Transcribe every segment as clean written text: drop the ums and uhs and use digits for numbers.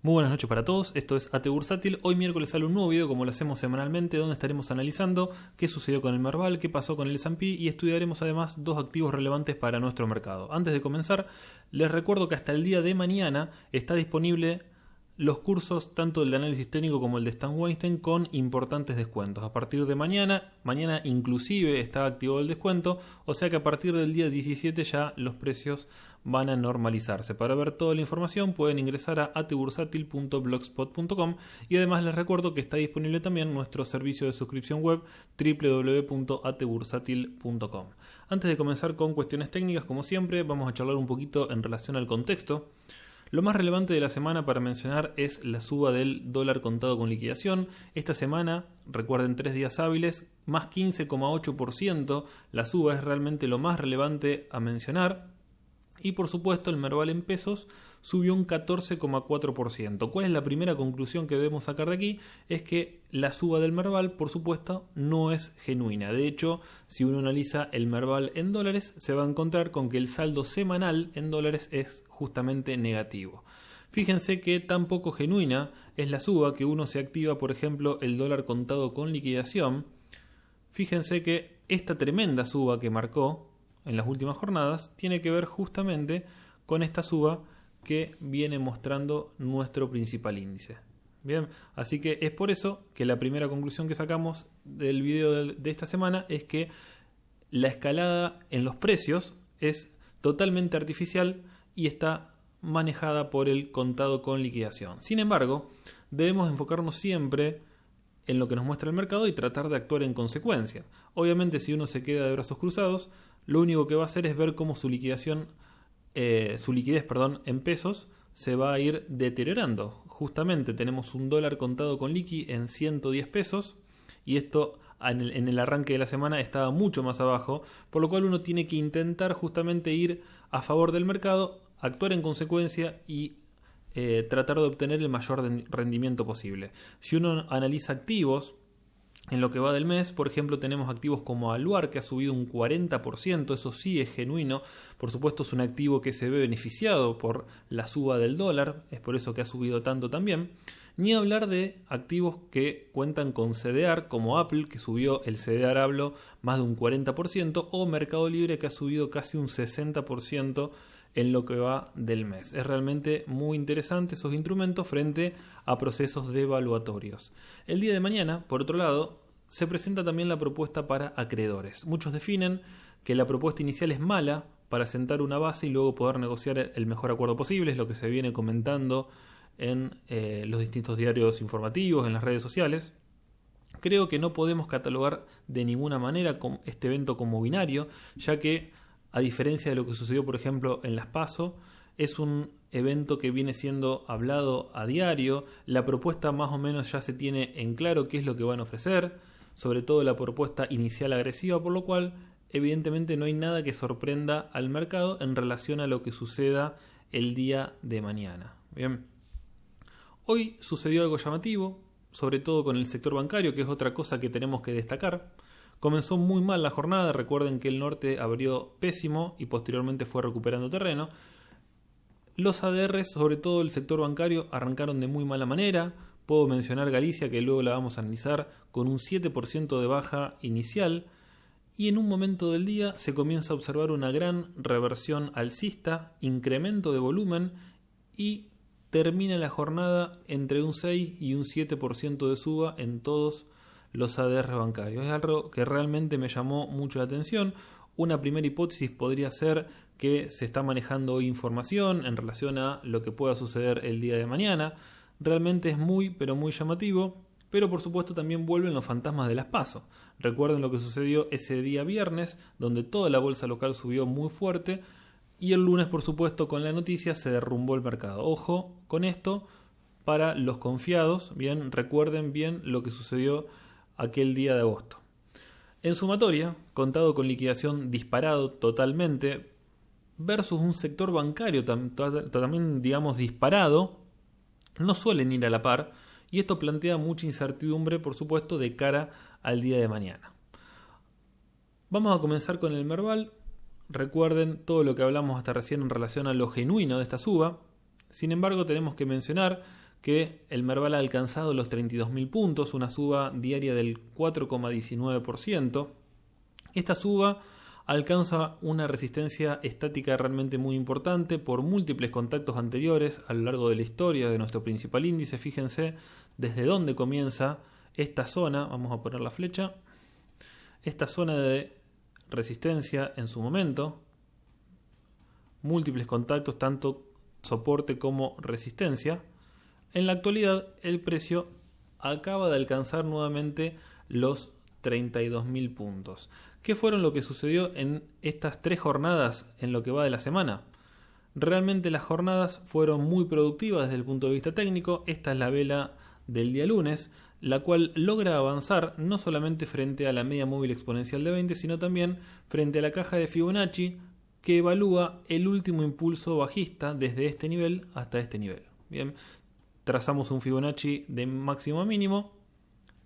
Muy buenas noches para todos, esto es AT Bursátil. Hoy miércoles sale un nuevo video como lo hacemos semanalmente, donde estaremos analizando qué sucedió con el Merval, qué pasó con el S&P y estudiaremos además dos activos relevantes para nuestro mercado. Antes de comenzar, les recuerdo que hasta el día de mañana está disponible los cursos tanto el de análisis técnico como el de Stan Weinstein con importantes descuentos. A partir de mañana inclusive está activado el descuento, o sea que a partir del día 17 ya los precios van a normalizarse. Para ver toda la información pueden ingresar a atbursatil.blogspot.com y además les recuerdo que está disponible también nuestro servicio de suscripción web www.atbursatil.com. Antes de comenzar con cuestiones técnicas, como siempre, vamos a charlar un poquito en relación al contexto. Lo más relevante de la semana para mencionar es la suba del dólar contado con liquidación. Esta semana, recuerden 3 días hábiles, más 15,8%. La suba es realmente lo más relevante a mencionar. Y por supuesto el Merval en pesos subió un 14,4%. ¿Cuál es la primera conclusión que debemos sacar de aquí? Es que la suba del Merval, por supuesto, no es genuina. De hecho, si uno analiza el Merval en dólares, se va a encontrar con que el saldo semanal en dólares es justamente negativo. Fíjense que tan poco genuina es la suba que uno se activa, por ejemplo, el dólar contado con liquidación. Fíjense que esta tremenda suba que marcó en las últimas jornadas tiene que ver justamente con esta suba que viene mostrando nuestro principal índice. Bien, así que es por eso que la primera conclusión que sacamos del video de esta semana es que la escalada en los precios es totalmente artificial y está manejada por el contado con liquidación. Sin embargo, debemos enfocarnos siempre en lo que nos muestra el mercado y tratar de actuar en consecuencia. Obviamente, si uno se queda de brazos cruzados, lo único que va a hacer es ver cómo su liquidez en pesos se va a ir deteriorando. Justamente tenemos un dólar contado con liqui en 110 pesos y esto en el arranque de la semana estaba mucho más abajo, por lo cual uno tiene que intentar justamente ir a favor del mercado, actuar en consecuencia y tratar de obtener el mayor rendimiento posible. Si uno analiza activos en lo que va del mes, por ejemplo, tenemos activos como Aluar, que ha subido un 40%, eso sí es genuino. Por supuesto, es un activo que se ve beneficiado por la suba del dólar, es por eso que ha subido tanto también. Ni hablar de activos que cuentan con CDR, como Apple, que subió el CDR hablo más de un 40%, o Mercado Libre, que ha subido casi un 60% en lo que va del mes. Es realmente muy interesante esos instrumentos frente a procesos devaluatorios. El día de mañana, por otro lado, se presenta también la propuesta para acreedores. Muchos definen que la propuesta inicial es mala para sentar una base y luego poder negociar el mejor acuerdo posible, es lo que se viene comentando en los distintos diarios informativos, en las redes sociales. Creo que no podemos catalogar de ninguna manera este evento como binario, ya que a diferencia de lo que sucedió, por ejemplo, en las PASO, es un evento que viene siendo hablado a diario. La propuesta más o menos ya se tiene en claro qué es lo que van a ofrecer, sobre todo la propuesta inicial agresiva, por lo cual evidentemente no hay nada que sorprenda al mercado en relación a lo que suceda el día de mañana. Bien. Hoy sucedió algo llamativo, sobre todo con el sector bancario, que es otra cosa que tenemos que destacar. Comenzó muy mal la jornada, recuerden que el norte abrió pésimo y posteriormente fue recuperando terreno. Los ADRs, sobre todo el sector bancario, arrancaron de muy mala manera. Puedo mencionar Galicia, que luego la vamos a analizar, con un 7% de baja inicial. Y en un momento del día se comienza a observar una gran reversión alcista, incremento de volumen y termina la jornada entre un 6 y un 7% de suba en todos los ADR bancarios. Es algo que realmente me llamó mucho la atención. Una primera hipótesis podría ser que se está manejando hoy información en relación a lo que pueda suceder el día de mañana. Realmente es muy, pero muy llamativo. Pero por supuesto también vuelven los fantasmas de las PASO. Recuerden lo que sucedió ese día viernes, donde toda la bolsa local subió muy fuerte. Y el lunes, por supuesto, con la noticia se derrumbó el mercado. Ojo con esto para los confiados. Bien, recuerden bien lo que sucedió aquel día de agosto. En sumatoria, contado con liquidación disparado totalmente versus un sector bancario también, digamos, disparado, no suelen ir a la par y esto plantea mucha incertidumbre, por supuesto, de cara al día de mañana. Vamos a comenzar con el Merval. Recuerden todo lo que hablamos hasta recién en relación a lo genuino de esta suba. Sin embargo, tenemos que mencionar que el Merval ha alcanzado los 32.000 puntos, una suba diaria del 4,19%. Esta suba alcanza una resistencia estática realmente muy importante por múltiples contactos anteriores a lo largo de la historia de nuestro principal índice. Fíjense desde dónde comienza esta zona, vamos a poner la flecha, esta zona de resistencia en su momento, múltiples contactos, tanto soporte como resistencia. En la actualidad el precio acaba de alcanzar nuevamente los 32.000 puntos. ¿Qué fueron lo que sucedió en estas 3 jornadas en lo que va de la semana? Realmente las jornadas fueron muy productivas desde el punto de vista técnico. Esta es la vela del día lunes, la cual logra avanzar no solamente frente a la media móvil exponencial de 20, sino también frente a la caja de Fibonacci, que evalúa el último impulso bajista desde este nivel hasta este nivel. Bien, trazamos un Fibonacci de máximo a mínimo,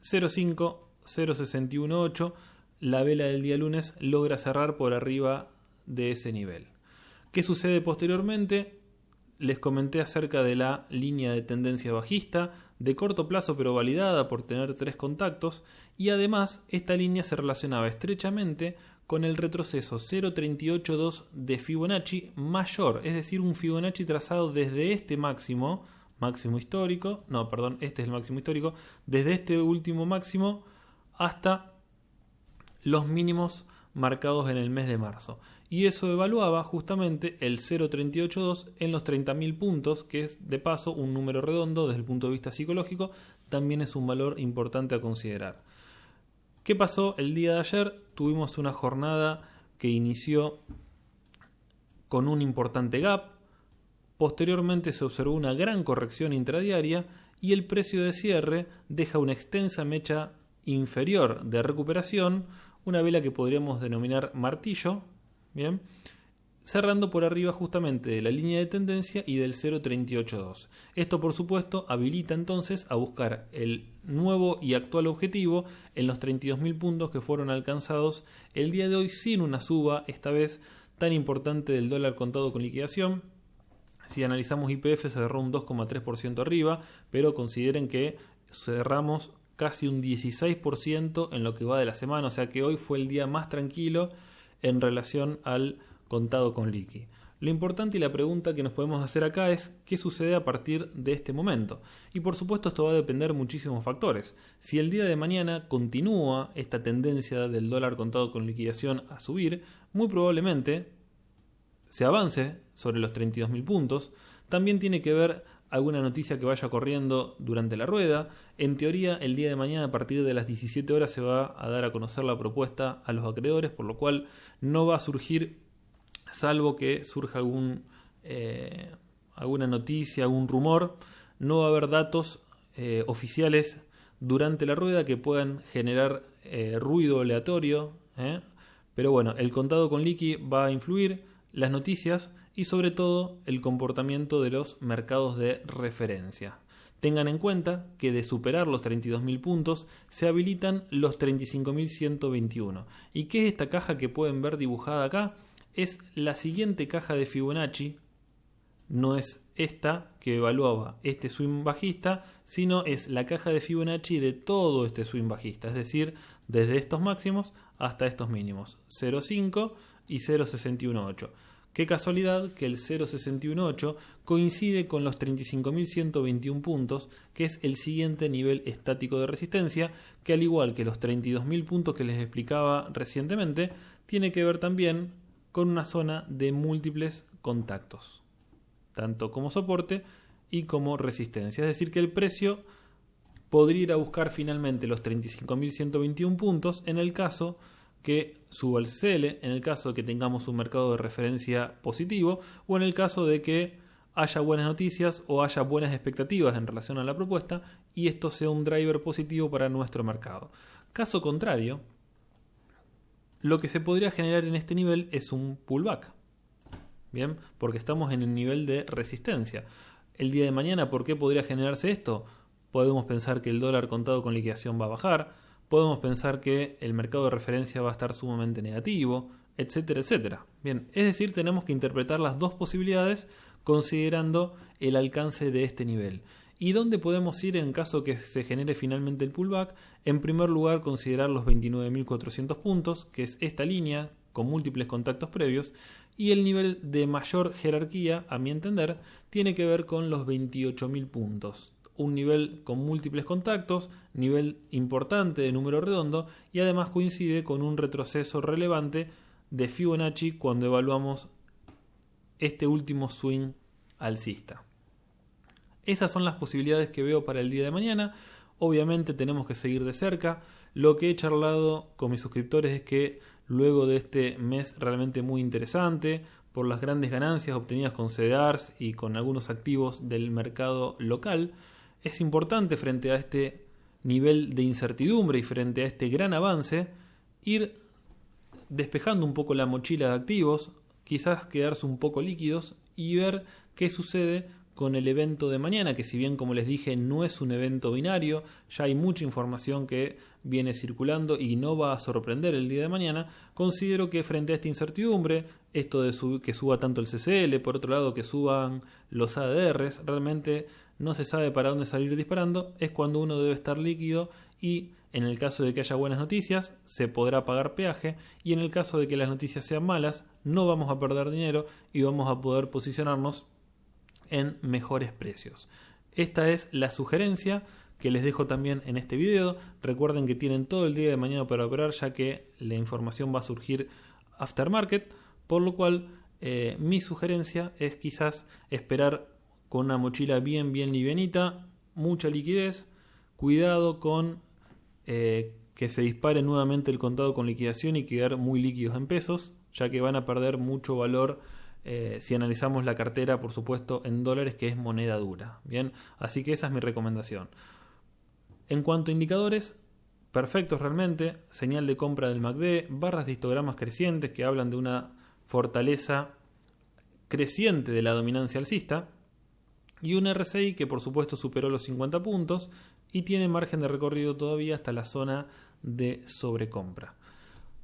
0,5, 0,618. La vela del día lunes logra cerrar por arriba de ese nivel. ¿Qué sucede posteriormente? Les comenté acerca de la línea de tendencia bajista, de corto plazo pero validada por tener 3 contactos, y además esta línea se relacionaba estrechamente con el retroceso 0.382 de Fibonacci mayor, es decir, un Fibonacci trazado desde este máximo histórico, este es el máximo histórico, desde este último máximo hasta los mínimos marcados en el mes de marzo. Y eso evaluaba justamente el 0.382 en los 30.000 puntos, que es de paso un número redondo desde el punto de vista psicológico, también es un valor importante a considerar. ¿Qué pasó el día de ayer? Tuvimos una jornada que inició con un importante gap, posteriormente se observó una gran corrección intradiaria y el precio de cierre deja una extensa mecha inferior de recuperación, una vela que podríamos denominar martillo, bien, cerrando por arriba justamente de la línea de tendencia y del 0.382. Esto por supuesto habilita entonces a buscar el nuevo y actual objetivo en los 32.000 puntos que fueron alcanzados el día de hoy sin una suba esta vez tan importante del dólar contado con liquidación. Si analizamos YPF se cerró un 2,3% arriba, pero consideren que cerramos casi un 16% en lo que va de la semana, o sea que hoy fue el día más tranquilo en relación al contado con liqui. Lo importante y la pregunta que nos podemos hacer acá es ¿qué sucede a partir de este momento? Y por supuesto esto va a depender de muchísimos factores. Si el día de mañana continúa esta tendencia del dólar contado con liquidación a subir, muy probablemente se avance sobre los 32.000 puntos. También tiene que ver alguna noticia que vaya corriendo durante la rueda. En teoría, el día de mañana a partir de las 17 horas se va a dar a conocer la propuesta a los acreedores, por lo cual no va a surgir, salvo que surja alguna noticia, algún rumor, no va a haber datos oficiales durante la rueda que puedan generar ruido aleatorio. Pero bueno, el contado con liqui va a influir, las noticias y sobre todo el comportamiento de los mercados de referencia. Tengan en cuenta que de superar los 32.000 puntos se habilitan los 35.121. ¿Y qué es esta caja que pueden ver dibujada acá? Es la siguiente caja de Fibonacci, no es esta que evaluaba este swing bajista, sino es la caja de Fibonacci de todo este swing bajista, es decir, desde estos máximos hasta estos mínimos, 0.5 y 0.618. Qué casualidad que el 0.618 coincide con los 35.121 puntos, que es el siguiente nivel estático de resistencia, que al igual que los 32.000 puntos que les explicaba recientemente, tiene que ver también con una zona de múltiples contactos, tanto como soporte y como resistencia. Es decir, que el precio podría ir a buscar finalmente los 35.121 puntos en el caso que suba el CCL, en el caso de que tengamos un mercado de referencia positivo o en el caso de que haya buenas noticias o haya buenas expectativas en relación a la propuesta y esto sea un driver positivo para nuestro mercado. Caso contrario, lo que se podría generar en este nivel es un pullback. Bien, porque estamos en el nivel de resistencia. El día de mañana, ¿por qué podría generarse esto? Podemos pensar que el dólar contado con liquidación va a bajar, podemos pensar que el mercado de referencia va a estar sumamente negativo, etcétera, etcétera. Bien, es decir, tenemos que interpretar las dos posibilidades considerando el alcance de este nivel. ¿Y dónde podemos ir en caso que se genere finalmente el pullback? En primer lugar, considerar los 29.400 puntos, que es esta línea con múltiples contactos previos, y el nivel de mayor jerarquía, a mi entender, tiene que ver con los 28.000 puntos. Un nivel con múltiples contactos, nivel importante de número redondo, y además coincide con un retroceso relevante de Fibonacci cuando evaluamos este último swing alcista. Esas son las posibilidades que veo para el día de mañana. Obviamente tenemos que seguir de cerca. Lo que he charlado con mis suscriptores es que luego de este mes realmente muy interesante, por las grandes ganancias obtenidas con CDRs y con algunos activos del mercado local, es importante frente a este nivel de incertidumbre y frente a este gran avance, ir despejando un poco la mochila de activos, quizás quedarse un poco líquidos y ver qué sucede con el evento de mañana, que si bien, como les dije, no es un evento binario, ya hay mucha información que viene circulando y no va a sorprender el día de mañana. Considero que frente a esta incertidumbre, esto de que suba tanto el CCL, por otro lado que suban los ADRs, realmente no se sabe para dónde salir disparando, es cuando uno debe estar líquido y en el caso de que haya buenas noticias se podrá pagar peaje y en el caso de que las noticias sean malas no vamos a perder dinero y vamos a poder posicionarnos en mejores precios. Esta es la sugerencia que les dejo también en este video. Recuerden que tienen todo el día de mañana para operar, ya que la información va a surgir aftermarket, por lo cual mi sugerencia es quizás esperar con una mochila bien livianita, mucha liquidez, cuidado con que se dispare nuevamente el contado con liquidación y quedar muy líquidos en pesos, ya que van a perder mucho valor si analizamos la cartera, por supuesto, en dólares, que es moneda dura. Bien, así que esa es mi recomendación. En cuanto a indicadores, perfectos realmente, señal de compra del MACD, barras de histogramas crecientes que hablan de una fortaleza creciente de la dominancia alcista, y un RSI que por supuesto superó los 50 puntos y tiene margen de recorrido todavía hasta la zona de sobrecompra.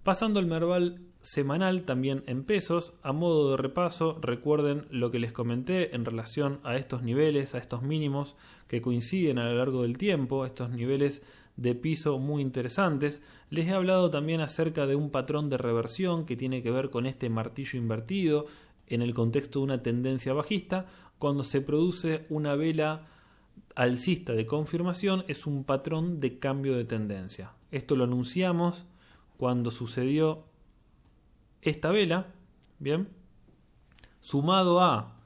Pasando al Merval semanal, también en pesos, a modo de repaso, recuerden lo que les comenté en relación a estos niveles, a estos mínimos que coinciden a lo largo del tiempo, estos niveles de piso muy interesantes. Les he hablado también acerca de un patrón de reversión que tiene que ver con este martillo invertido en el contexto de una tendencia bajista. Cuando se produce una vela alcista de confirmación, es un patrón de cambio de tendencia. Esto lo anunciamos cuando sucedió esta vela, bien, sumado a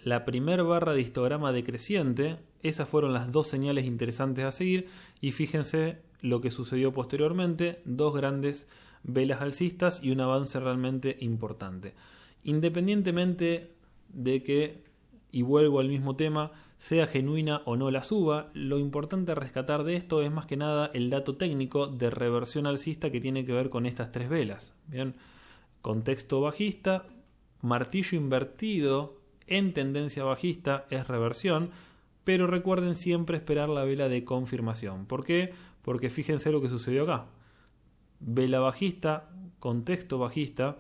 la primer barra de histograma decreciente. Esas fueron las dos señales interesantes a seguir y fíjense lo que sucedió posteriormente, dos grandes velas alcistas y un avance realmente importante. Independientemente de que, y vuelvo al mismo tema, sea genuina o no la suba, lo importante a rescatar de esto es más que nada el dato técnico de reversión alcista que tiene que ver con estas tres velas. Bien, contexto bajista, martillo invertido en tendencia bajista es reversión, pero recuerden siempre esperar la vela de confirmación. ¿Por qué? Porque fíjense lo que sucedió acá. Vela bajista, contexto bajista,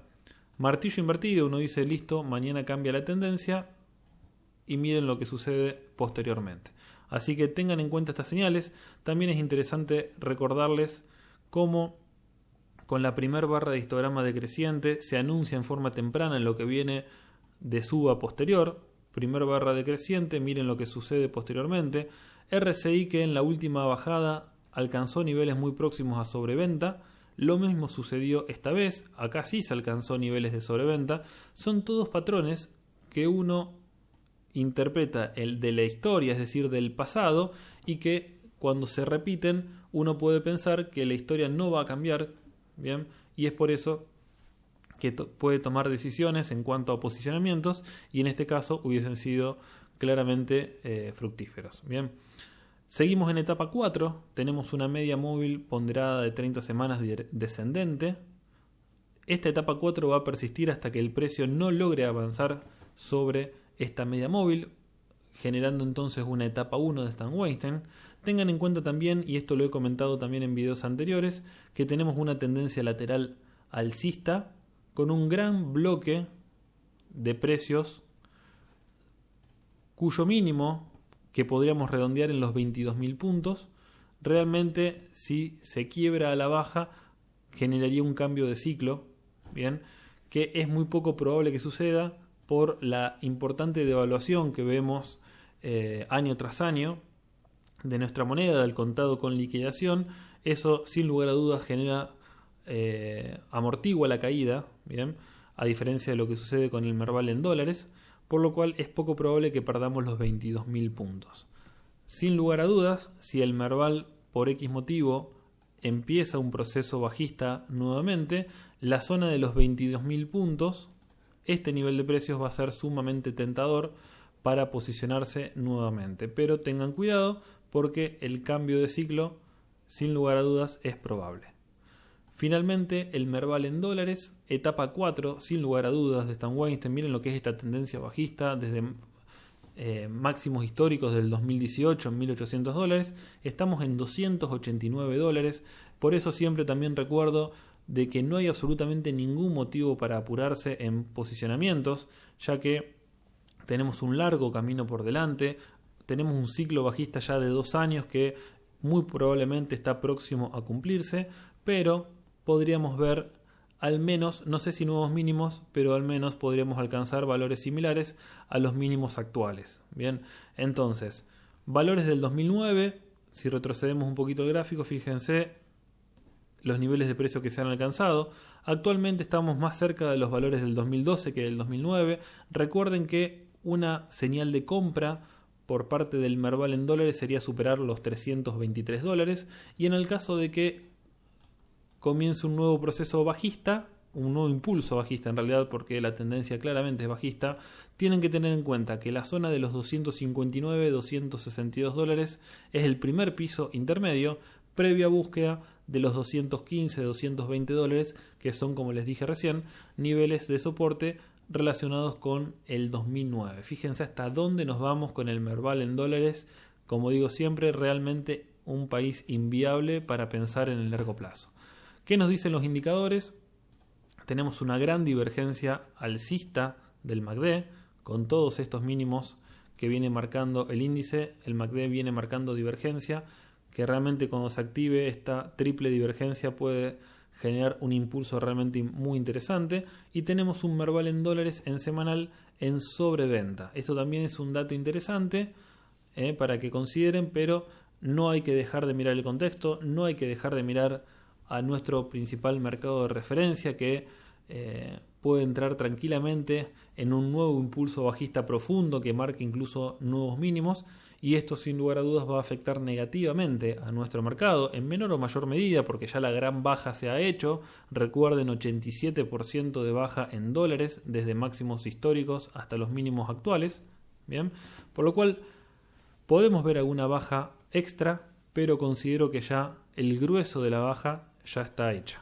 martillo invertido, uno dice listo, mañana cambia la tendencia y miren lo que sucede posteriormente. Así que tengan en cuenta estas señales. También es interesante recordarles cómo con la primer barra de histograma decreciente se anuncia en forma temprana en lo que viene de suba posterior. Primer barra decreciente, miren lo que sucede posteriormente. RSI que en la última bajada alcanzó niveles muy próximos a sobreventa. Lo mismo sucedió esta vez. Acá sí se alcanzó niveles de sobreventa. Son todos patrones que uno interpreta el de la historia, es decir, del pasado, y que cuando se repiten uno puede pensar que la historia no va a cambiar, bien, y es por eso que puede tomar decisiones en cuanto a posicionamientos y en este caso hubiesen sido claramente fructíferos. Bien, seguimos en etapa 4, tenemos una media móvil ponderada de 30 semanas descendente. Esta etapa 4 va a persistir hasta que el precio no logre avanzar sobre esta media móvil, generando entonces una etapa 1 de Stan Weinstein. Tengan en cuenta también, y esto lo he comentado también en videos anteriores, que tenemos una tendencia lateral alcista con un gran bloque de precios cuyo mínimo que podríamos redondear en los 22.000 puntos. Realmente, si se quiebra a la baja, generaría un cambio de ciclo, bien, que es muy poco probable que suceda por la importante devaluación que vemos año tras año de nuestra moneda, del contado con liquidación. Eso sin lugar a dudas genera amortigua la caída, bien, a diferencia de lo que sucede con el Merval en dólares, por lo cual es poco probable que perdamos los 22.000 puntos. Sin lugar a dudas, si el Merval por X motivo empieza un proceso bajista nuevamente, la zona de los 22.000 puntos, este nivel de precios va a ser sumamente tentador para posicionarse nuevamente. Pero tengan cuidado porque el cambio de ciclo, sin lugar a dudas, es probable. Finalmente, el Merval en dólares, etapa 4, sin lugar a dudas, de Stan Weinstein. Miren lo que es esta tendencia bajista desde máximos históricos del 2018 en $1.800. Estamos en $289. Por eso siempre también recuerdo de que no hay absolutamente ningún motivo para apurarse en posicionamientos, ya que tenemos un largo camino por delante. Tenemos un ciclo bajista ya de 2 años que muy probablemente está próximo a cumplirse, pero podríamos ver al menos, no sé si nuevos mínimos, pero al menos podríamos alcanzar valores similares a los mínimos actuales. Bien, entonces, valores del 2009, si retrocedemos un poquito el gráfico, fíjense los niveles de precio que se han alcanzado. Actualmente estamos más cerca de los valores del 2012 que del 2009. Recuerden que una señal de compra por parte del Merval en dólares sería superar los $323, y en el caso de que comience un nuevo proceso bajista, un nuevo impulso bajista en realidad, porque la tendencia claramente es bajista, tienen que tener en cuenta que la zona de los $259-262 es el primer piso intermedio previa búsqueda de los $215-220, que son, como les dije recién, niveles de soporte relacionados con el 2009. Fíjense hasta dónde nos vamos con el Merval en dólares. Como digo siempre, realmente un país inviable para pensar en el largo plazo. ¿Qué nos dicen los indicadores? Tenemos una gran divergencia alcista del MACD, con todos estos mínimos que viene marcando el índice. El MACD viene marcando divergencia, que realmente cuando se active esta triple divergencia puede generar un impulso realmente muy interesante. Y tenemos un Merval en dólares en semanal en sobreventa. Esto también es un dato interesante para que consideren, pero no hay que dejar de mirar el contexto, no hay que dejar de mirar a nuestro principal mercado de referencia, que puede entrar tranquilamente en un nuevo impulso bajista profundo que marque incluso nuevos mínimos, y esto sin lugar a dudas va a afectar negativamente a nuestro mercado en menor o mayor medida, porque ya la gran baja se ha hecho. Recuerden, 87% de baja en dólares desde máximos históricos hasta los mínimos actuales. Bien, por lo cual podemos ver alguna baja extra, pero considero que ya el grueso de la baja ya está hecha.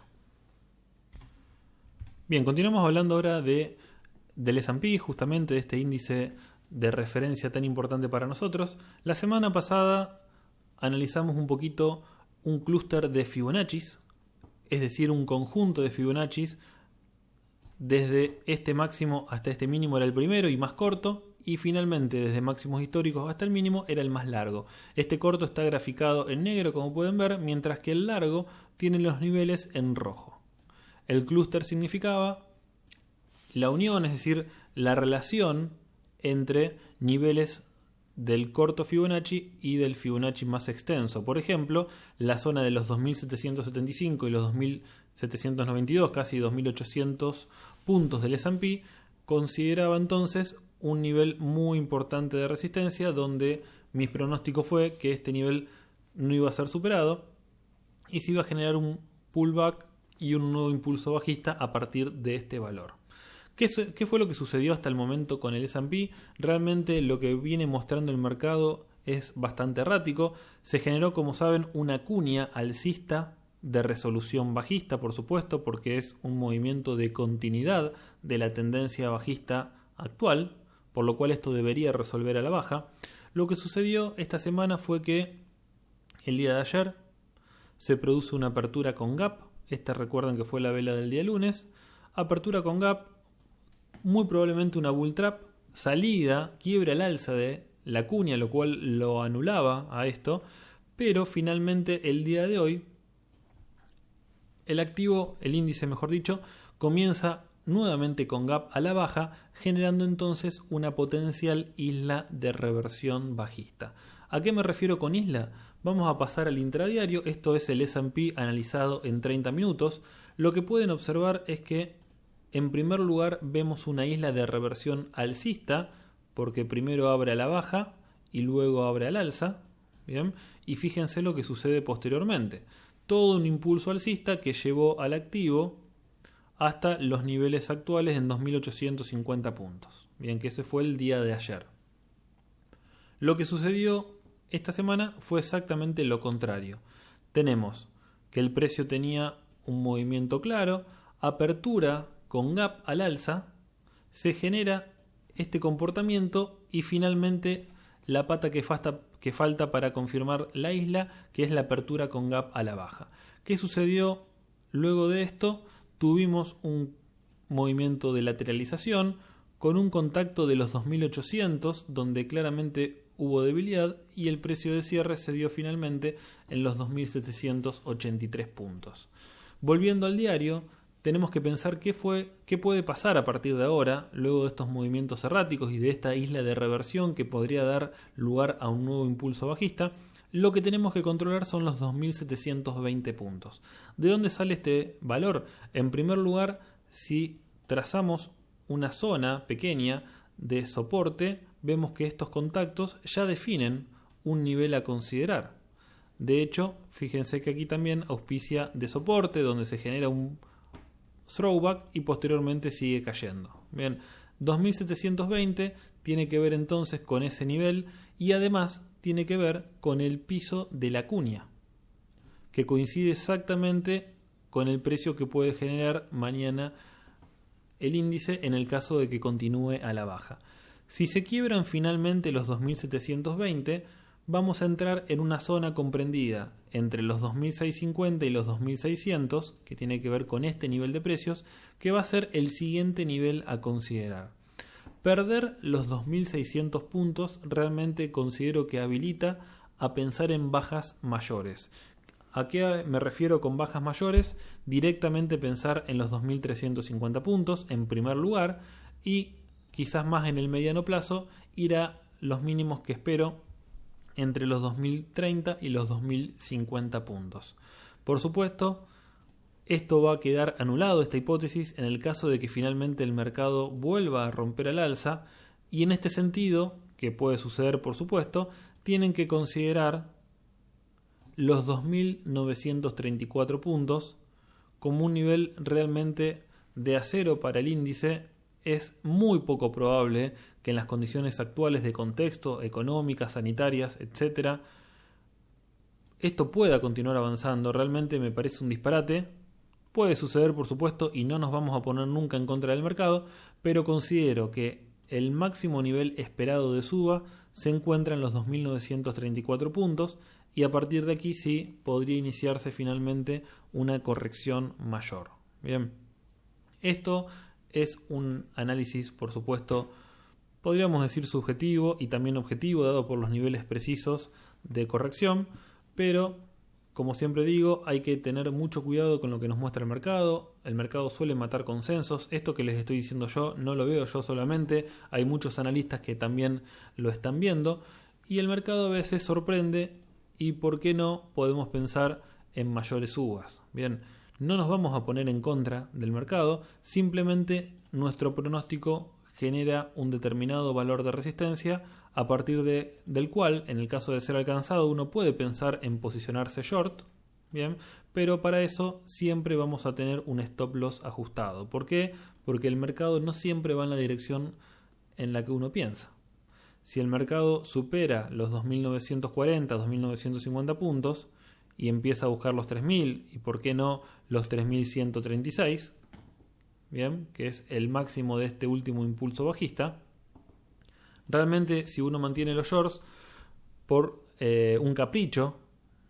Bien, continuamos hablando ahora del S&P, justamente de este índice de referencia tan importante para nosotros. La semana pasada analizamos un poquito un clúster de Fibonacci, es decir, un conjunto de Fibonacci. Desde este máximo hasta este mínimo era el primero y más corto, y finalmente desde máximos históricos hasta el mínimo era el más largo. Este corto está graficado en negro, como pueden ver, mientras que el largo tiene los niveles en rojo. El clúster significaba la unión, es decir, la relación entre niveles del corto Fibonacci y del Fibonacci más extenso. Por ejemplo, la zona de los 2.775 y los 2.792, casi 2.800 puntos del S&P, consideraba entonces un nivel muy importante de resistencia, donde mi pronóstico fue que este nivel no iba a ser superado y se iba a generar un pullback y un nuevo impulso bajista a partir de este valor. ¿Qué fue lo que sucedió hasta el momento con el S&P? Realmente lo que viene mostrando el mercado es bastante errático. Se generó, como saben, una cuña alcista de resolución bajista, por supuesto, porque es un movimiento de continuidad de la tendencia bajista actual, por lo cual esto debería resolver a la baja. Lo que sucedió esta semana fue que el día de ayer se produce una apertura con gap. Esta, recuerden que fue la vela del día lunes. Apertura con gap, muy probablemente una bull trap, salida, quiebra al alza de la cuña, lo cual lo anulaba a esto, pero finalmente el día de hoy el índice mejor dicho, comienza nuevamente con gap a la baja, generando entonces una potencial isla de reversión bajista. ¿A qué me refiero con isla? Vamos a pasar al intradiario, esto es el S&P analizado en 30 minutos. Lo que pueden observar es que en primer lugar vemos una isla de reversión alcista, porque primero abre a la baja y luego abre al alza. Bien, y fíjense lo que sucede posteriormente. Todo un impulso alcista que llevó al activo hasta los niveles actuales en 2.850 puntos. Bien, que ese fue el día de ayer. Lo que sucedió esta semana fue exactamente lo contrario. Tenemos que el precio tenía un movimiento claro, apertura con gap al alza, se genera este comportamiento y finalmente la pata que falta para confirmar la isla, que es la apertura con gap a la baja. ¿Qué sucedió luego de esto? Tuvimos un movimiento de lateralización con un contacto de los 2.800, donde claramente hubo debilidad, y el precio de cierre se dio finalmente en los 2.783 puntos. Volviendo al diario, tenemos que pensar qué puede pasar a partir de ahora, luego de estos movimientos erráticos y de esta isla de reversión que podría dar lugar a un nuevo impulso bajista. Lo que tenemos que controlar son los 2.720 puntos. ¿De dónde sale este valor? En primer lugar, si trazamos una zona pequeña de soporte, vemos que estos contactos ya definen un nivel a considerar. De hecho, fíjense que aquí también auspicia de soporte, donde se genera un throwback y posteriormente sigue cayendo. Bien, 2720 tiene que ver entonces con ese nivel y además tiene que ver con el piso de la cuña, que coincide exactamente con el precio que puede generar mañana el índice en el caso de que continúe a la baja. Si se quiebran finalmente los 2720, vamos a entrar en una zona comprendida entre los 2650 y los 2600, que tiene que ver con este nivel de precios, que va a ser el siguiente nivel a considerar. Perder los 2600 puntos realmente considero que habilita a pensar en bajas mayores. ¿A qué me refiero con bajas mayores? Directamente pensar en los 2350 puntos en primer lugar y quizás más en el mediano plazo ir a los mínimos que espero entre los 2030 y los 2050 puntos. Por supuesto, esto va a quedar anulado, esta hipótesis, en el caso de que finalmente el mercado vuelva a romper al alza, y en este sentido, que puede suceder por supuesto, tienen que considerar los 2.934 puntos como un nivel realmente de acero para el índice. Es muy poco probable que en las condiciones actuales de contexto, económicas, sanitarias, etc., esto pueda continuar avanzando. Realmente me parece un disparate. Puede suceder, por supuesto, y no nos vamos a poner nunca en contra del mercado, pero considero que el máximo nivel esperado de suba se encuentra en los 2.934 puntos y a partir de aquí sí podría iniciarse finalmente una corrección mayor. Bien, esto es un análisis, por supuesto, podríamos decir subjetivo y también objetivo, dado por los niveles precisos de corrección, pero como siempre digo, hay que tener mucho cuidado con lo que nos muestra el mercado. El mercado suele matar consensos. Esto que les estoy diciendo yo no lo veo yo solamente, hay muchos analistas que también lo están viendo y el mercado a veces sorprende y por qué no podemos pensar en mayores subas. Bien, no nos vamos a poner en contra del mercado, simplemente nuestro pronóstico genera un determinado valor de resistencia a partir del cual, en el caso de ser alcanzado, uno puede pensar en posicionarse short, bien, pero para eso siempre vamos a tener un stop loss ajustado. ¿Por qué? Porque el mercado no siempre va en la dirección en la que uno piensa. Si el mercado supera los 2.940, 2.950 puntos y empieza a buscar los 3.000 y por qué no los 3.136, bien, que es el máximo de este último impulso bajista, realmente si uno mantiene los shorts por un capricho,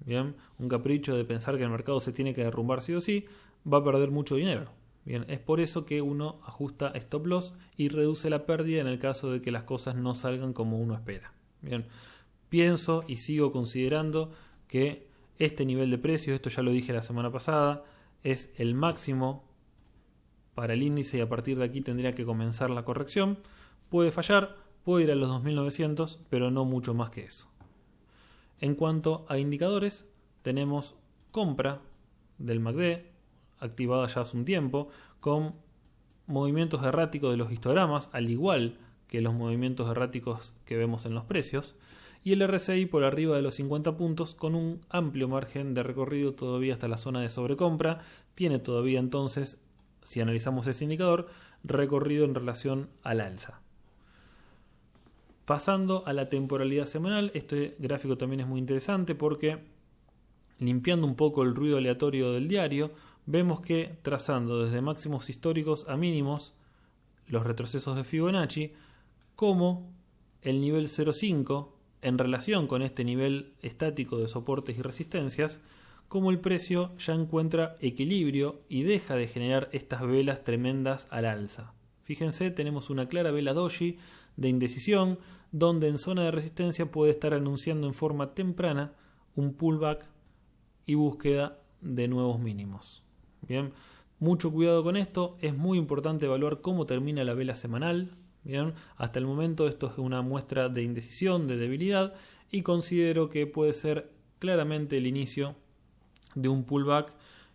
bien, un capricho de pensar que el mercado se tiene que derrumbar sí o sí, va a perder mucho dinero. Bien, es por eso que uno ajusta stop loss y reduce la pérdida en el caso de que las cosas no salgan como uno espera. Bien, pienso y sigo considerando que este nivel de precios, esto ya lo dije la semana pasada, es el máximo para el índice y a partir de aquí tendría que comenzar la corrección. Puede fallar, puede ir a los 2.900, pero no mucho más que eso. En cuanto a indicadores, tenemos compra del MACD, activada ya hace un tiempo, con movimientos erráticos de los histogramas, al igual que los movimientos erráticos que vemos en los precios, y el RSI por arriba de los 50 puntos con un amplio margen de recorrido todavía hasta la zona de sobrecompra. Tiene todavía entonces, si analizamos ese indicador, recorrido en relación al alza. Pasando a la temporalidad semanal, este gráfico también es muy interesante porque, limpiando un poco el ruido aleatorio del diario, vemos que trazando desde máximos históricos a mínimos los retrocesos de Fibonacci, como el nivel 0,5 en relación con este nivel estático de soportes y resistencias, como el precio ya encuentra equilibrio y deja de generar estas velas tremendas al alza. Fíjense, tenemos una clara vela doji de indecisión, donde en zona de resistencia puede estar anunciando en forma temprana un pullback y búsqueda de nuevos mínimos. Bien, mucho cuidado con esto, es muy importante evaluar cómo termina la vela semanal. Bien, hasta el momento esto es una muestra de indecisión, de debilidad, y considero que puede ser claramente el inicio de un pullback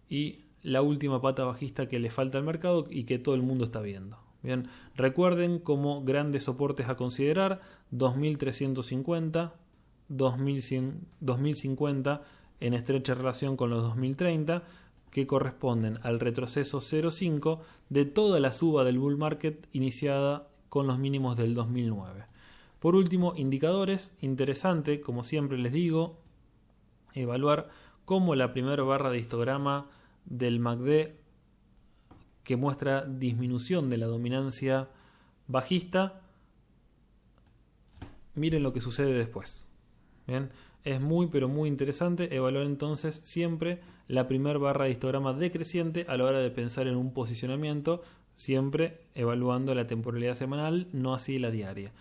y la última pata bajista que le falta al mercado y que todo el mundo está viendo. Bien, recuerden como grandes soportes a considerar 2350, 2050 en estrecha relación con los 2030, que corresponden al retroceso 0,5 de toda la suba del bull market iniciada con los mínimos del 2009. Por último, indicadores, interesante, como siempre les digo, evaluar cómo la primera barra de histograma del MACD, que muestra disminución de la dominancia bajista, miren lo que sucede después. Bien, es muy pero muy interesante evaluar entonces siempre la primera barra de histograma decreciente a la hora de pensar en un posicionamiento, siempre evaluando la temporalidad semanal, no así la diaria.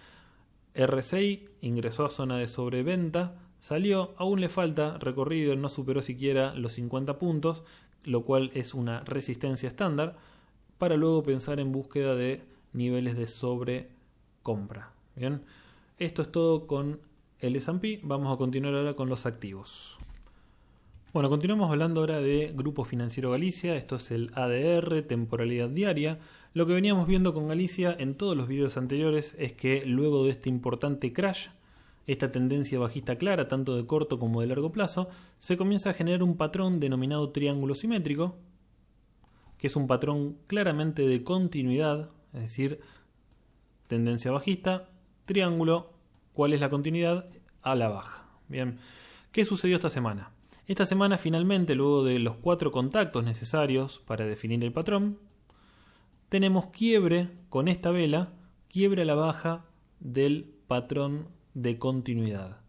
RSI ingresó a zona de sobreventa, salió, aún le falta recorrido, no superó siquiera los 50 puntos, lo cual es una resistencia estándar, para luego pensar en búsqueda de niveles de sobrecompra. Bien, esto es todo con el S&P. Vamos a continuar ahora con los activos. Bueno, continuamos hablando ahora de Grupo Financiero Galicia. Esto es el ADR, temporalidad diaria. Lo que veníamos viendo con Galicia en todos los videos anteriores es que luego de este importante crash, esta tendencia bajista clara, tanto de corto como de largo plazo, se comienza a generar un patrón denominado triángulo simétrico, que es un patrón claramente de continuidad, es decir, tendencia bajista, triángulo, ¿cuál es la continuidad? A la baja. Bien, ¿qué sucedió esta semana? Esta semana finalmente, luego de los 4 contactos necesarios para definir el patrón, tenemos quiebre con esta vela, quiebre a la baja del patrón de continuidad.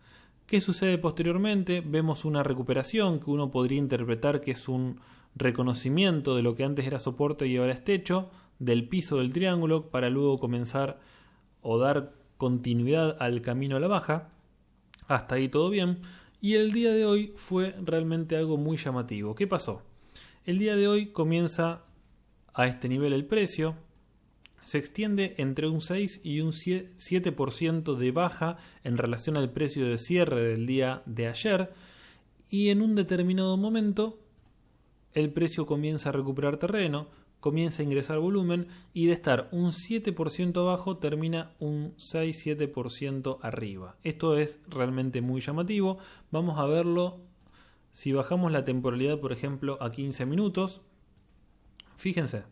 ¿Qué sucede posteriormente? Vemos una recuperación que uno podría interpretar que es un reconocimiento de lo que antes era soporte y ahora es techo, del piso del triángulo, para luego comenzar o dar continuidad al camino a la baja. Hasta ahí todo bien. Y el día de hoy fue realmente algo muy llamativo. ¿Qué pasó? El día de hoy comienza a este nivel el precio, se extiende entre un 6 y un 7% de baja en relación al precio de cierre del día de ayer, y en un determinado momento el precio comienza a recuperar terreno, comienza a ingresar volumen y de estar un 7% abajo termina un 6-7% arriba. Esto es realmente muy llamativo. Vamos a verlo si bajamos la temporalidad, por ejemplo, a 15 minutos. Fíjense,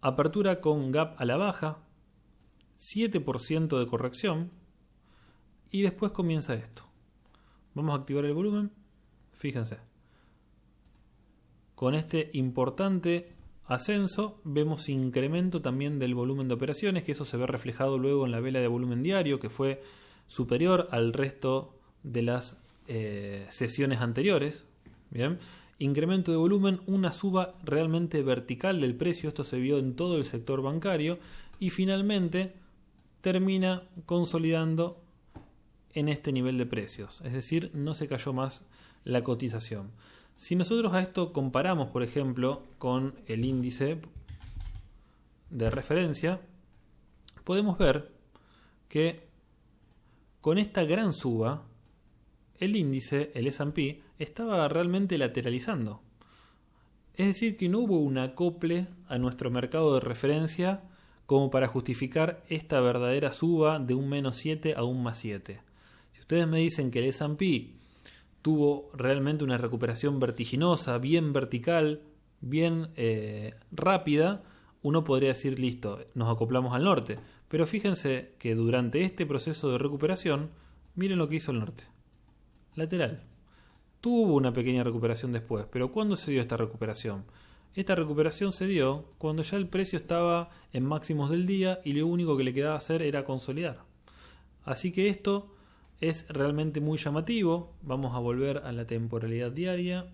apertura con gap a la baja, 7% de corrección y después comienza esto. Vamos a activar el volumen. Fíjense, con este importante ascenso vemos incremento también del volumen de operaciones, que eso se ve reflejado luego en la vela de volumen diario, que fue superior al resto de las sesiones anteriores. Bien, incremento de volumen, una suba realmente vertical del precio, esto se vio en todo el sector bancario y finalmente termina consolidando en este nivel de precios, es decir, no se cayó más la cotización. Si nosotros a esto comparamos, por ejemplo, con el índice de referencia, podemos ver que con esta gran suba, el índice, el S&P, estaba realmente lateralizando. Es decir, que no hubo un acople a nuestro mercado de referencia como para justificar esta verdadera suba de un -7 a un +7. Si ustedes me dicen que el S&P tuvo realmente una recuperación vertiginosa, bien vertical, bien rápida, uno podría decir, listo, nos acoplamos al norte. Pero fíjense que durante este proceso de recuperación, miren lo que hizo el norte. Lateral. Tuvo una pequeña recuperación después, pero ¿cuándo se dio esta recuperación? Esta recuperación se dio cuando ya el precio estaba en máximos del día y lo único que le quedaba hacer era consolidar. Así que esto es realmente muy llamativo. Vamos a volver a la temporalidad diaria.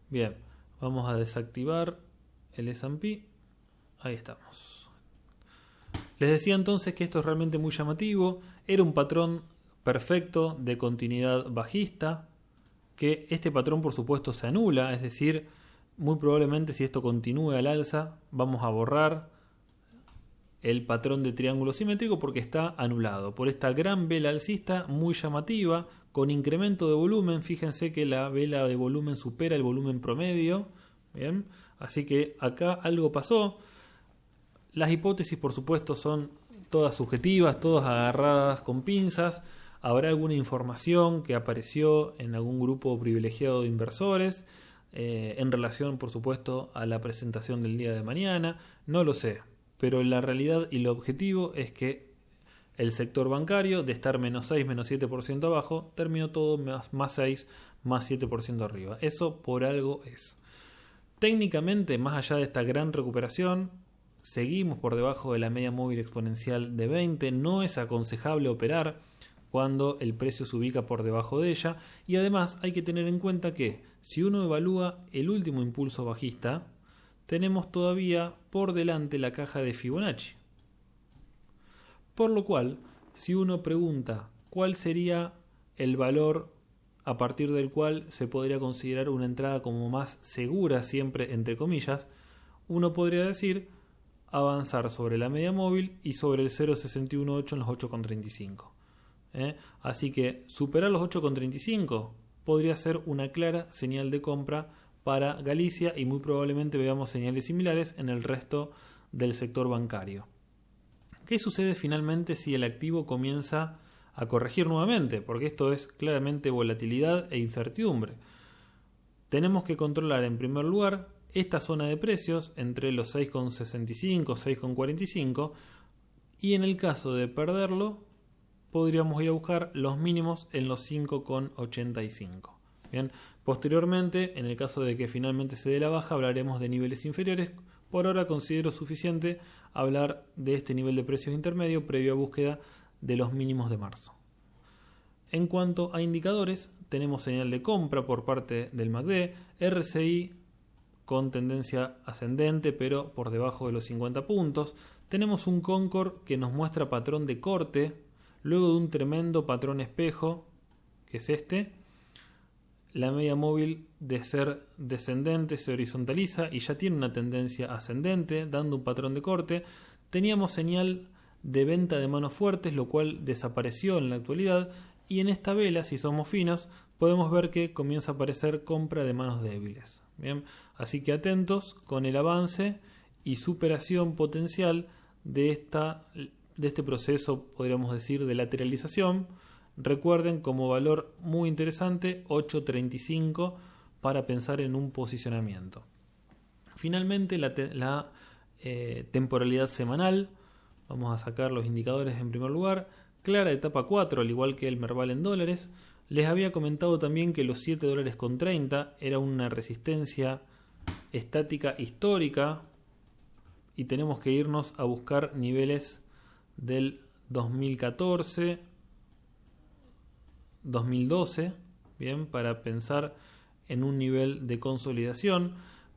Bien, vamos a desactivar el S&P. Ahí estamos. Les decía entonces que esto es realmente muy llamativo. Era un patrón perfecto de continuidad bajista, que este patrón por supuesto se anula, es decir, muy probablemente si esto continúa al alza vamos a borrar el patrón de triángulo simétrico porque está anulado por esta gran vela alcista muy llamativa con incremento de volumen. Fíjense que la vela de volumen supera el volumen promedio. Bien, así que acá algo pasó. Las hipótesis por supuesto son todas subjetivas, todas agarradas con pinzas. Habrá alguna información que apareció en algún grupo privilegiado de inversores en relación, por supuesto, a la presentación del día de mañana. No lo sé, pero la realidad y el objetivo es que el sector bancario, de estar -6, -7% abajo, terminó todo +6, +7% arriba. Eso por algo es. Técnicamente, más allá de esta gran recuperación, seguimos por debajo de la media móvil exponencial de 20. No es aconsejable operar cuando el precio se ubica por debajo de ella, y además hay que tener en cuenta que si uno evalúa el último impulso bajista, tenemos todavía por delante la caja de Fibonacci. Por lo cual, si uno pregunta cuál sería el valor a partir del cual se podría considerar una entrada como más segura, siempre entre comillas, uno podría decir avanzar sobre la media móvil y sobre el 0.618 en los 8,35. Así que superar los 8,35 podría ser una clara señal de compra para Galicia y muy probablemente veamos señales similares en el resto del sector bancario. ¿Qué sucede finalmente si el activo comienza a corregir nuevamente? Porque esto es claramente volatilidad e incertidumbre. Tenemos que controlar en primer lugar esta zona de precios entre los 6,65 y 6,45 y en el caso de perderlo podríamos ir a buscar los mínimos en los 5,85. Bien, posteriormente, en el caso de que finalmente se dé la baja, hablaremos de niveles inferiores. Por ahora considero suficiente hablar de este nivel de precios intermedio previo a búsqueda de los mínimos de marzo. En cuanto a indicadores, tenemos señal de compra por parte del MACD, RSI con tendencia ascendente pero por debajo de los 50 puntos. Tenemos un Concord que nos muestra patrón de corte luego de un tremendo patrón espejo, que es este. La media móvil, de ser descendente, se horizontaliza y ya tiene una tendencia ascendente, dando un patrón de corte. Teníamos señal de venta de manos fuertes, lo cual desapareció en la actualidad. Y en esta vela, si somos finos, podemos ver que comienza a aparecer compra de manos débiles. Bien, así que atentos con el avance y superación potencial de este proceso, podríamos decir, de lateralización. Recuerden como valor muy interesante 8.35 para pensar en un posicionamiento. Finalmente la temporalidad semanal. Vamos a sacar los indicadores en primer lugar. Clara etapa 4, al igual que el Merval en dólares. Les había comentado también que los $7.30 era una resistencia estática histórica y tenemos que irnos a buscar niveles del 2014, 2012, bien, para pensar en un nivel de consolidación.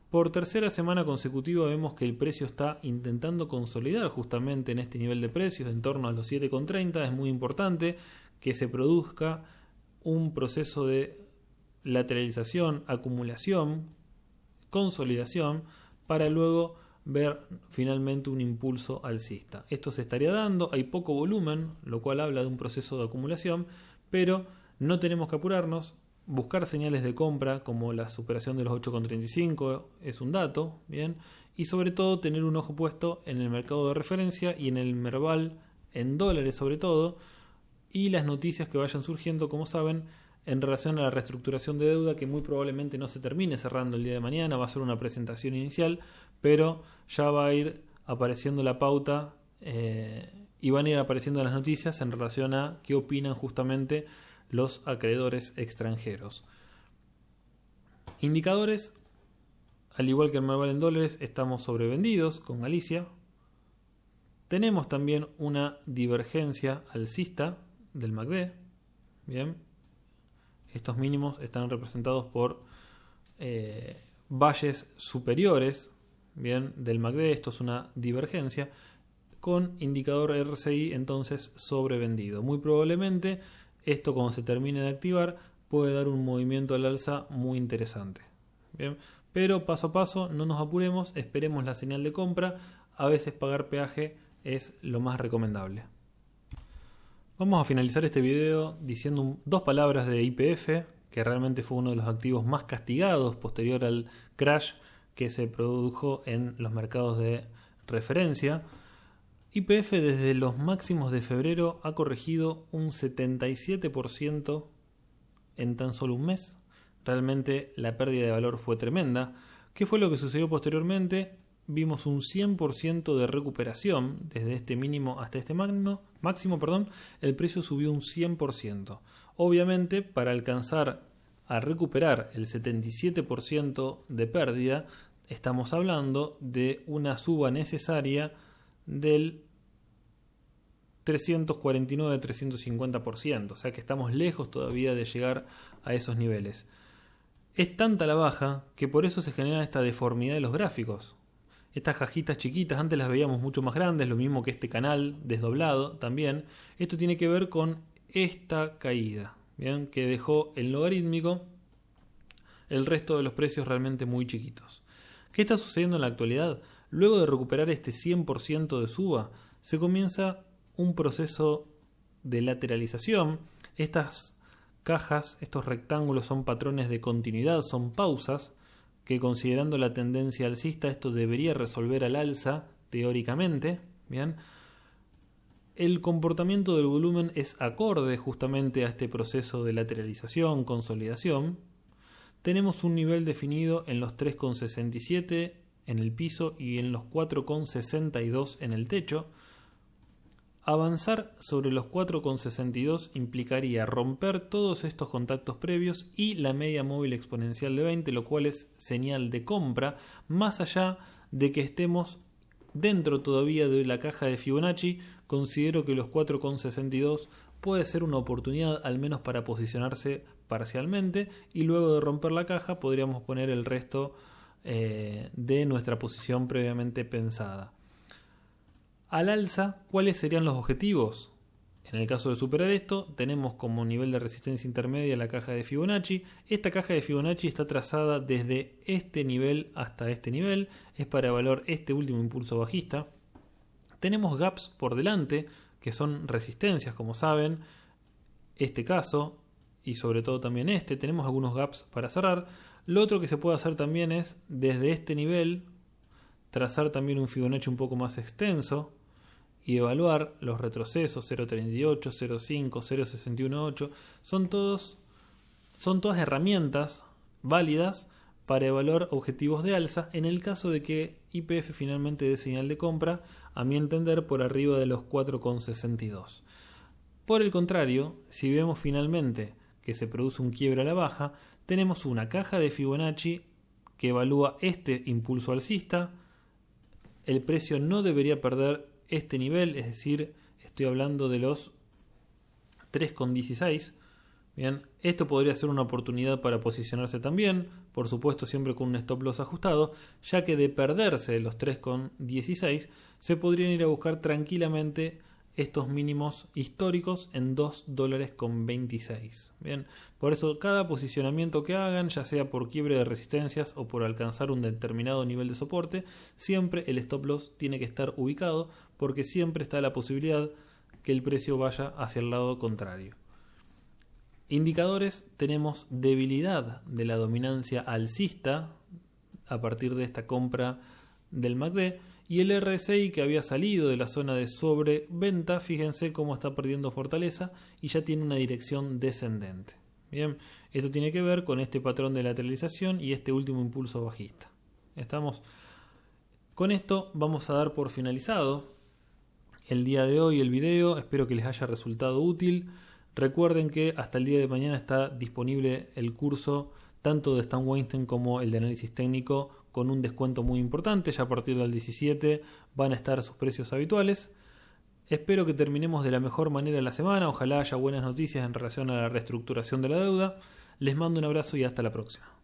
Por tercera semana consecutiva vemos que el precio está intentando consolidar justamente en este nivel de precios, en torno a los 7,30. Es muy importante que se produzca un proceso de lateralización, acumulación, consolidación, para luego ver finalmente un impulso alcista. Esto se estaría dando, hay poco volumen, lo cual habla de un proceso de acumulación, pero no tenemos que apurarnos. Buscar señales de compra como la superación de los 8,35 es un dato, bien, y sobre todo tener un ojo puesto en el mercado de referencia y en el Merval en dólares sobre todo, y las noticias que vayan surgiendo, como saben, en relación a la reestructuración de deuda, que muy probablemente no se termine cerrando el día de mañana. Va a ser una presentación inicial, pero ya va a ir apareciendo la pauta y van a ir apareciendo las noticias en relación a qué opinan justamente los acreedores extranjeros. Indicadores: al igual que el Merval en dólares, estamos sobrevendidos con Galicia. Tenemos también una divergencia alcista del MACD. Bien, estos mínimos están representados por valles superiores, bien, del MACD. Esto es una divergencia con indicador RSI entonces sobrevendido. Muy probablemente esto, cuando se termine de activar, puede dar un movimiento al alza muy interesante. Bien, pero paso a paso, no nos apuremos, esperemos la señal de compra. A veces pagar peaje es lo más recomendable. Vamos a finalizar este video diciendo dos palabras de YPF, que realmente fue uno de los activos más castigados posterior al crash que se produjo en los mercados de referencia. YPF desde los máximos de febrero ha corregido un 77% en tan solo un mes. Realmente la pérdida de valor fue tremenda. ¿Qué fue lo que sucedió posteriormente? Vimos un 100% de recuperación desde este mínimo hasta este máximo. El precio subió un 100%. Obviamente, para alcanzar a recuperar el 77% de pérdida, estamos hablando de una suba necesaria del 349-350%, o sea que estamos lejos todavía de llegar a esos niveles. Es tanta la baja que por eso se genera esta deformidad de los gráficos. Estas cajitas chiquitas antes las veíamos mucho más grandes, lo mismo que este canal desdoblado también. Esto tiene que ver con esta caída, ¿bien?, que dejó en logarítmico el resto de los precios realmente muy chiquitos. ¿Qué está sucediendo en la actualidad? Luego de recuperar este 100% de suba, se comienza un proceso de lateralización. Estas cajas, estos rectángulos son patrones de continuidad, son pausas que, considerando la tendencia alcista, esto debería resolver al alza teóricamente. Bien, el comportamiento del volumen es acorde justamente a este proceso de lateralización, consolidación. Tenemos un nivel definido en los 3,67 en el piso y en los 4,62 en el techo. Avanzar sobre los 4,62 implicaría romper todos estos contactos previos y la media móvil exponencial de 20, lo cual es señal de compra, más allá de que estemos dentro todavía de la caja de Fibonacci. Considero que los 4,62 puede ser una oportunidad, al menos para posicionarse parcialmente, y luego de romper la caja podríamos poner el resto de nuestra posición previamente pensada. Al alza, ¿cuáles serían los objetivos? En el caso de superar esto, tenemos como nivel de resistencia intermedia la caja de Fibonacci. Esta caja de Fibonacci está trazada desde este nivel hasta este nivel. Es para evaluar este último impulso bajista. Tenemos gaps por delante, que son resistencias, como saben. Este caso, y sobre todo también este, tenemos algunos gaps para cerrar. Lo otro que se puede hacer también es, desde este nivel, trazar también un Fibonacci un poco más extenso y evaluar los retrocesos 0.38, 0.5, 0.618. Son todas herramientas válidas para evaluar objetivos de alza en el caso de que YPF finalmente dé señal de compra, a mi entender, por arriba de los 4,62. Por el contrario, si vemos finalmente que se produce un quiebre a la baja, tenemos una caja de Fibonacci que evalúa este impulso alcista. El precio no debería perder este nivel, es decir, estoy hablando de los 3,16, Bien, esto podría ser una oportunidad para posicionarse también, por supuesto siempre con un stop loss ajustado, ya que de perderse los 3,16 se podrían ir a buscar tranquilamente estos mínimos históricos en $2.26. Bien, por eso cada posicionamiento que hagan, ya sea por quiebre de resistencias o por alcanzar un determinado nivel de soporte, siempre el stop loss tiene que estar ubicado porque siempre está la posibilidad que el precio vaya hacia el lado contrario. Indicadores, tenemos debilidad de la dominancia alcista a partir de esta compra del MACD y el RSI que había salido de la zona de sobreventa, fíjense cómo está perdiendo fortaleza y ya tiene una dirección descendente. Bien, esto tiene que ver con este patrón de lateralización y este último impulso bajista. Estamos con esto, vamos a dar por finalizado el día de hoy el video, espero que les haya resultado útil. Recuerden que hasta el día de mañana está disponible el curso tanto de Stan Weinstein como el de análisis técnico con un descuento muy importante. Ya a partir del 17 van a estar sus precios habituales. Espero que terminemos de la mejor manera la semana. Ojalá haya buenas noticias en relación a la reestructuración de la deuda. Les mando un abrazo y hasta la próxima.